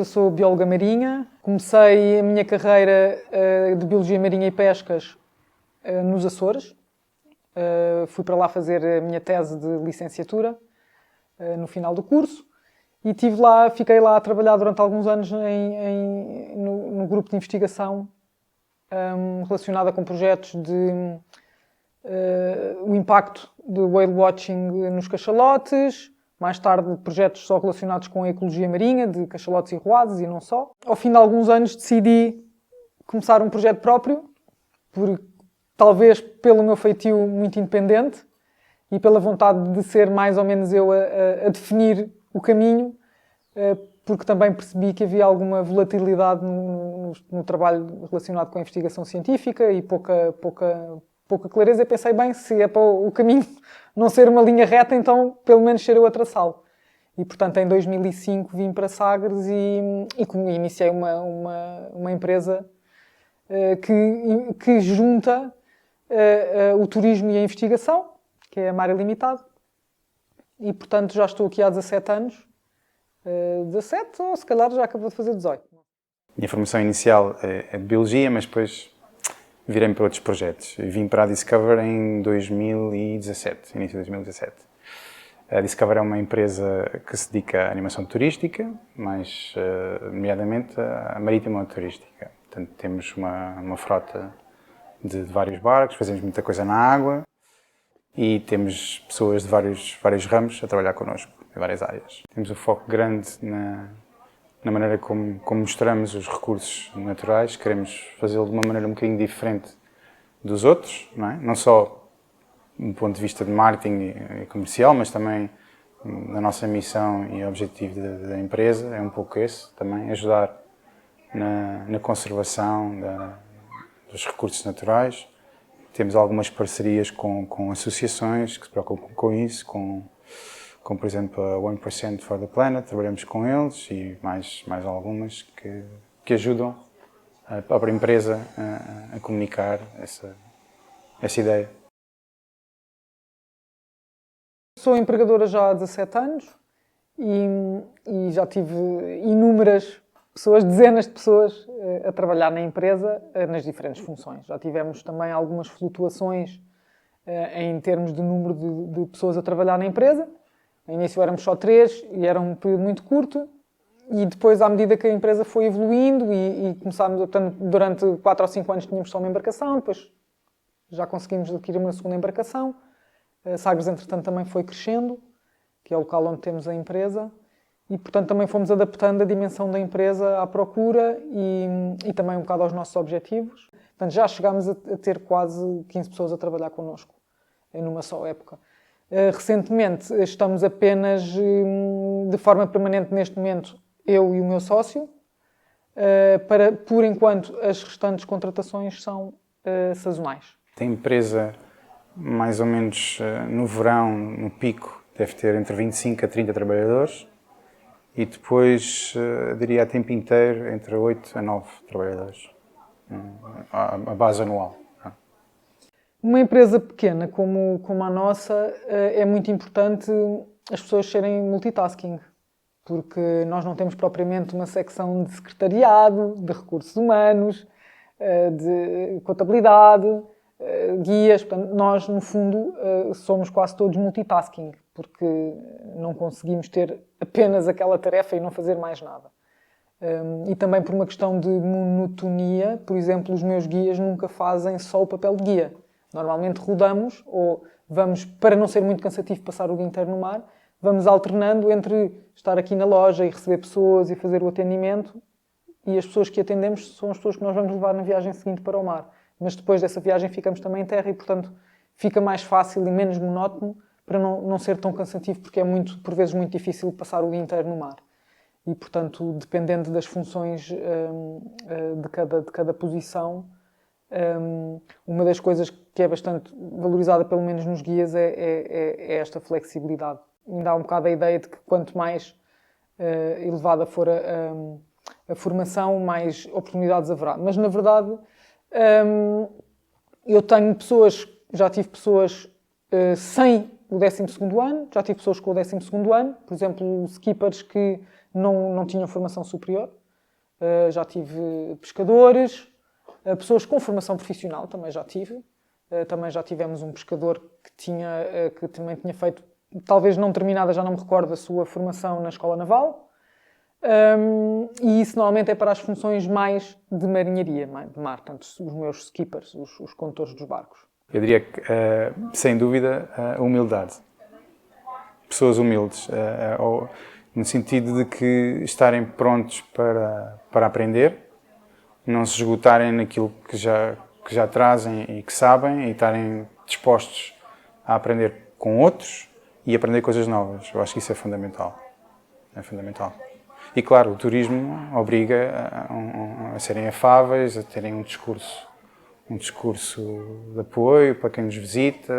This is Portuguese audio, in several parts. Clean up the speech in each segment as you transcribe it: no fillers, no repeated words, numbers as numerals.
eu sou bióloga marinha. Comecei a minha carreira de Biologia Marinha e Pescas nos Açores. Fui para lá fazer a minha tese de licenciatura no final do curso e fiquei lá a trabalhar durante alguns anos no grupo de investigação relacionada com projetos de o impacto do whale watching nos cachalotes, mais tarde projetos só relacionados com a ecologia marinha, de cachalotes e roados e não só. Ao fim de alguns anos decidi começar um projeto próprio, talvez pelo meu feitio muito independente e pela vontade de ser mais ou menos eu a definir o caminho, porque também percebi que havia alguma volatilidade no trabalho relacionado com a investigação científica e pouca clareza. Eu pensei, bem, se é para o caminho não ser uma linha reta, então pelo menos ser eu a traçá-lo. E, portanto, em 2005 vim para Sagres e iniciei uma empresa que junta o turismo e a investigação, que é a Mar Ilimitado. E, portanto, já estou aqui há 17 anos. 17 ou se calhar já acabou de fazer 18. Minha formação inicial é de Biologia, mas depois virei-me para outros projetos. Vim para a Discover em 2017, início de 2017. A Discover é uma empresa que se dedica à animação turística, mais nomeadamente à marítima turística. Portanto, temos uma frota de vários barcos, fazemos muita coisa na água e temos pessoas de vários ramos a trabalhar connosco, em várias áreas. Temos um foco grande na maneira como mostramos os recursos naturais. Queremos fazê-lo de uma maneira um bocadinho diferente dos outros, não é? Não só do ponto de vista de marketing e comercial, mas também na nossa missão e objetivo da empresa, é um pouco esse também, ajudar na conservação dos recursos naturais. Temos algumas parcerias com associações que se preocupam com isso, como por exemplo a 1% for the Planet, trabalhamos com eles e mais algumas que ajudam a própria empresa a comunicar essa ideia. Sou empregadora já há 17 anos e já tive inúmeras pessoas, dezenas de pessoas a trabalhar na empresa nas diferentes funções. Já tivemos também algumas flutuações em termos de número de pessoas a trabalhar na empresa. No início éramos só 3 e era um período muito curto. E depois, à medida que a empresa foi evoluindo e começámos, portanto, durante 4 ou 5 anos tínhamos só uma embarcação, depois já conseguimos adquirir uma segunda embarcação. Sagres, entretanto, também foi crescendo, que é o local onde temos a empresa. E, portanto, também fomos adaptando a dimensão da empresa à procura e também um bocado aos nossos objetivos. Portanto, já chegámos a ter quase 15 pessoas a trabalhar connosco, numa só época. Recentemente, estamos apenas de forma permanente, neste momento, eu e o meu sócio. Por enquanto, as restantes contratações são sazonais. A empresa, mais ou menos no verão, no pico, deve ter entre 25 a 30 trabalhadores. E depois, diria a tempo inteiro, entre 8 a 9 trabalhadores, a base anual. Uma empresa pequena como a nossa, é muito importante as pessoas serem multitasking, porque nós não temos propriamente uma secção de secretariado, de recursos humanos, de contabilidade, guias. Portanto, nós, no fundo, somos quase todos multitasking, porque não conseguimos ter apenas aquela tarefa e não fazer mais nada. E também por uma questão de monotonia, por exemplo, os meus guias nunca fazem só o papel de guia. Normalmente rodamos, ou vamos, para não ser muito cansativo passar o dia inteiro no mar, vamos alternando entre estar aqui na loja e receber pessoas e fazer o atendimento, e as pessoas que atendemos são as pessoas que nós vamos levar na viagem seguinte para o mar. Mas depois dessa viagem ficamos também em terra e, portanto, fica mais fácil e menos monótono para não ser tão cansativo, porque é por vezes muito difícil passar o dia inteiro no mar. E, portanto, dependendo das funções de cada posição, uma das coisas que é bastante valorizada, pelo menos nos guias, é esta flexibilidade. Me dá um bocado a ideia de que quanto mais elevada for a formação, mais oportunidades haverá. Mas, na verdade, eu tenho já tive pessoas sem o 12º ano, já tive pessoas com o 12º ano, por exemplo, skippers que não tinham formação superior. Já tive pescadores, pessoas com formação profissional, também já tive. Também já tivemos um pescador que também tinha feito, talvez não terminada, já não me recordo, a sua formação na Escola Naval. E isso normalmente é para as funções mais de marinharia, de mar, portanto, os meus skippers, os condutores dos barcos. Eu diria que, sem dúvida, a humildade. Pessoas humildes, no sentido de que estarem prontos para aprender, não se esgotarem naquilo que já trazem e que sabem e estarem dispostos a aprender com outros e aprender coisas novas. Eu acho que isso é fundamental. É fundamental. E claro, o turismo obriga a serem afáveis, a terem um discurso de apoio para quem nos visita,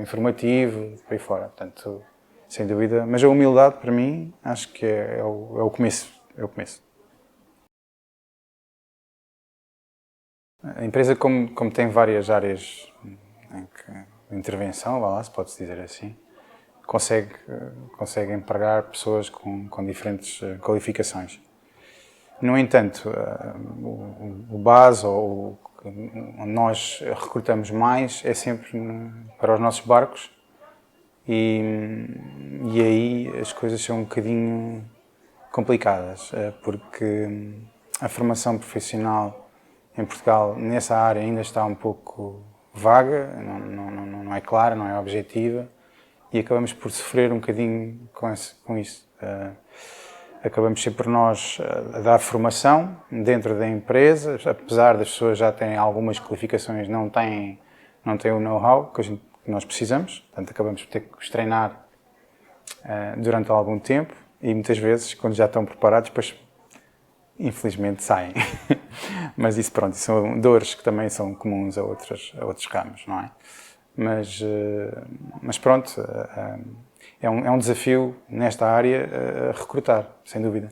informativo, por aí fora. Portanto, sem dúvida. Mas a humildade, para mim, acho que é o começo. É o começo. A empresa, como tem várias áreas de intervenção, se pode-se dizer assim, consegue empregar pessoas com diferentes qualificações. No entanto, o base, ou onde nós recrutamos mais, é sempre para os nossos barcos, e aí as coisas são um bocadinho complicadas, porque a formação profissional em Portugal nessa área ainda está um pouco vaga, não é clara, não é objetiva, e acabamos por sofrer um bocadinho com isso. Acabamos sempre nós a dar formação dentro da empresa, apesar das pessoas já terem algumas qualificações, não têm o know-how que nós precisamos, portanto acabamos por ter que os treinar durante algum tempo e muitas vezes, quando já estão preparados, depois infelizmente saem. Mas isso, pronto, são dores que também são comuns a outros ramos, não é? Mas pronto, é um desafio nesta área recrutar, sem dúvida.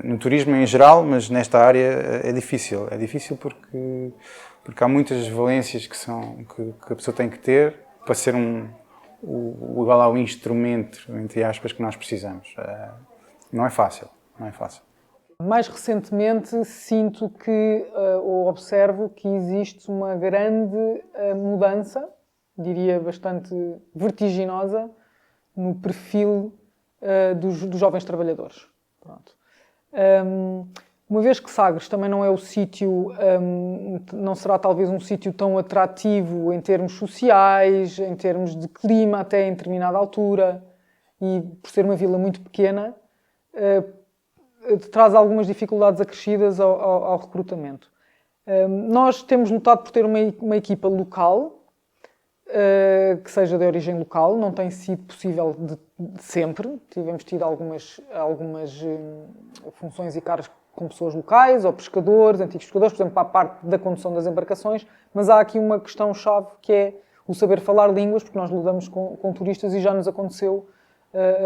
No turismo em geral, mas nesta área é difícil. É difícil porque há muitas valências que a pessoa tem que ter para ser igual ao instrumento, entre aspas, que nós precisamos. Não é fácil, não é fácil. Mais recentemente sinto ou observo que existe uma grande mudança, diria bastante vertiginosa, no perfil dos jovens trabalhadores. Pronto. Uma vez que Sagres também não é o sítio, não será talvez um sítio tão atrativo em termos sociais, em termos de clima até em determinada altura, e por ser uma vila muito pequena, traz algumas dificuldades acrescidas ao recrutamento. Nós temos lutado por ter uma equipa local, que seja de origem local, não tem sido possível de sempre. Tivemos tido algumas funções e cargos com pessoas locais, ou pescadores, antigos pescadores, por exemplo, para a parte da condução das embarcações, mas há aqui uma questão-chave que é o saber falar línguas, porque nós lidamos com turistas e já nos aconteceu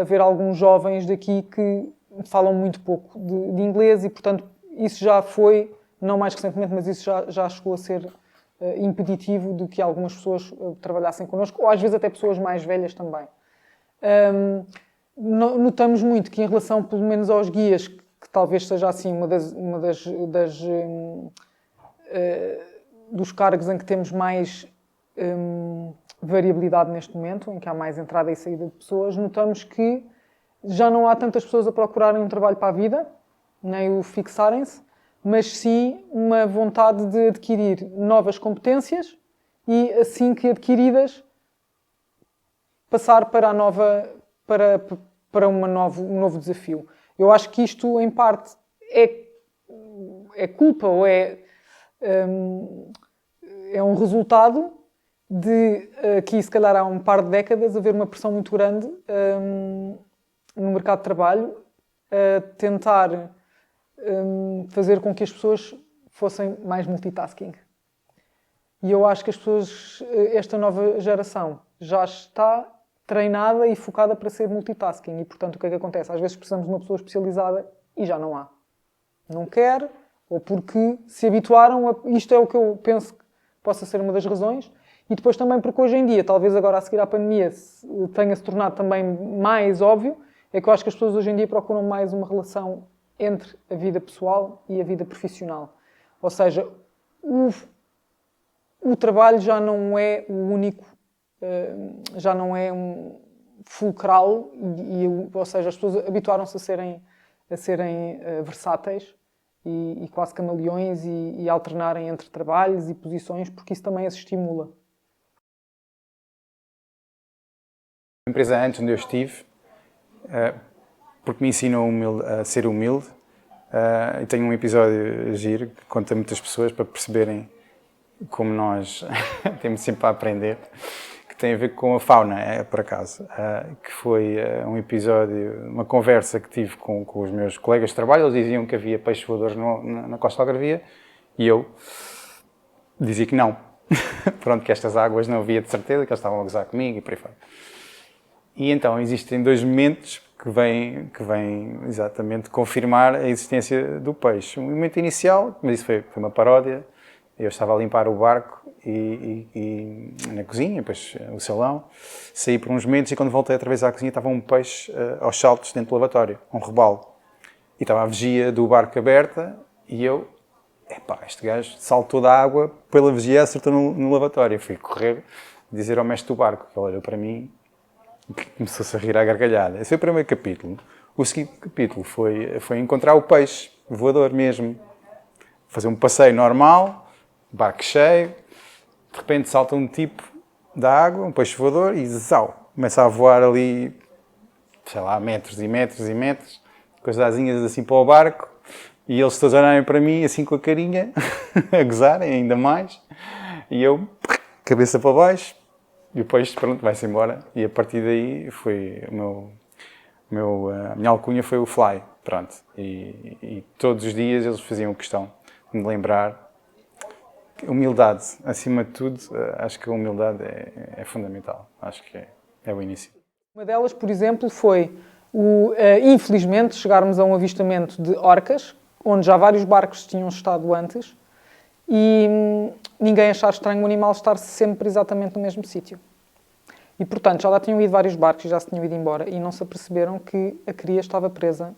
haver alguns jovens daqui que falam muito pouco de inglês e, portanto, isso já foi, não mais recentemente, mas isso já chegou a ser impeditivo de que algumas pessoas trabalhassem connosco, ou às vezes até pessoas mais velhas também. Notamos muito que em relação, pelo menos aos guias, que talvez seja assim dos cargos em que temos mais variabilidade neste momento, em que há mais entrada e saída de pessoas, notamos que já não há tantas pessoas a procurarem um trabalho para a vida, nem o fixarem-se, mas sim uma vontade de adquirir novas competências e, assim que adquiridas, passar para um novo desafio. Eu acho que isto, em parte, é culpa ou é um resultado de aqui, se calhar, há um par de décadas, haver uma pressão muito grande no mercado de trabalho a tentar fazer com que as pessoas fossem mais multitasking. E eu acho que as pessoas, esta nova geração, já está treinada e focada para ser multitasking. E, portanto, o que é que acontece? Às vezes precisamos de uma pessoa especializada e já não há. Não quer, ou porque se habituaram a... Isto é o que eu penso que possa ser uma das razões. E depois também porque hoje em dia, talvez agora a seguir à pandemia, tenha-se tornado também mais óbvio, é que eu acho que as pessoas hoje em dia procuram mais uma relação entre a vida pessoal e a vida profissional. Ou seja, o trabalho já não é o único, já não é um fulcral, ou seja, as pessoas habituaram-se a serem versáteis e quase camaleões e alternarem entre trabalhos e posições, porque isso também as estimula. A empresa antes onde eu estive, porque me ensinou a ser humilde, e tenho um episódio giro que conta a muitas pessoas para perceberem como nós temos sempre a aprender, que tem a ver com a fauna, por acaso, que foi um episódio, uma conversa que tive com os meus colegas de trabalho. Eles diziam que havia peixes voadores na Costa da Algarvia e eu dizia que não. Pronto, que estas águas não havia de certeza, que eles estavam a gozar comigo e por aí fora. E então existem dois momentos que vêm exatamente confirmar a existência do peixe. Um momento inicial, mas isso foi uma paródia. Eu estava a limpar o barco e na cozinha, depois o salão, saí por uns momentos e quando voltei outra vez à cozinha estava um peixe aos saltos dentro do lavatório, um robalo. E estava a vigia do barco aberta e eu, este gajo saltou da água pela vigia e acertou no lavatório. Eu fui correr, dizer ao mestre do barco, que ele olhou para mim e começou-se a rir à gargalhada. Esse foi o primeiro capítulo. O seguinte capítulo foi encontrar o peixe voador mesmo. Fazer um passeio normal, barco cheio, de repente salta um tipo da água, um peixe voador, e zau, começa a voar ali, sei lá, metros e metros e metros, com as asinhas assim para o barco, e eles todos olharem para mim, assim com a carinha, a gozarem ainda mais, e eu, cabeça para baixo, e o peixe, pronto, vai-se embora, e a partir daí foi a minha alcunha foi o Fly, pronto, e todos os dias eles faziam questão de me lembrar. Humildade, acima de tudo, acho que a humildade é fundamental. Acho que é o início. Uma delas, por exemplo, foi, infelizmente, chegarmos a um avistamento de orcas, onde já vários barcos tinham estado antes, e ninguém achar estranho o animal estar sempre exatamente no mesmo sítio. E, portanto, já lá tinham ido vários barcos e já se tinham ido embora, e não se aperceberam que a cria estava presa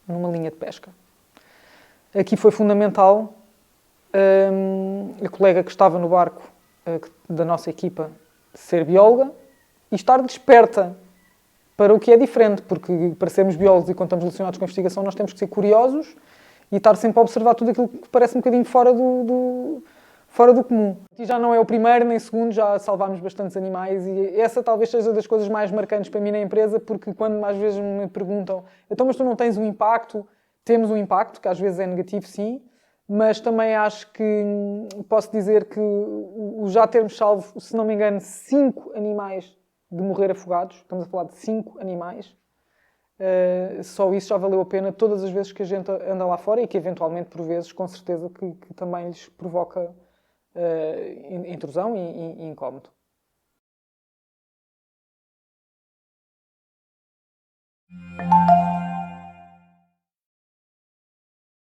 numa linha de pesca. Aqui foi fundamental a colega que estava no barco da nossa equipa ser bióloga e estar desperta para o que é diferente, porque para sermos biólogos e quando estamos relacionados com a investigação nós temos que ser curiosos e estar sempre a observar tudo aquilo que parece um bocadinho fora do comum. E já não é o primeiro nem o segundo, já salvámos bastantes animais e essa talvez seja das coisas mais marcantes para mim na empresa, porque quando mais vezes me perguntam então, mas tu não tens um impacto? Temos um impacto, que às vezes é negativo, sim, mas também acho que posso dizer que o já termos salvo, se não me engano, 5 animais de morrer afogados, estamos a falar de 5 animais, só isso já valeu a pena todas as vezes que a gente anda lá fora e que eventualmente, por vezes, com certeza que também lhes provoca intrusão e incómodo.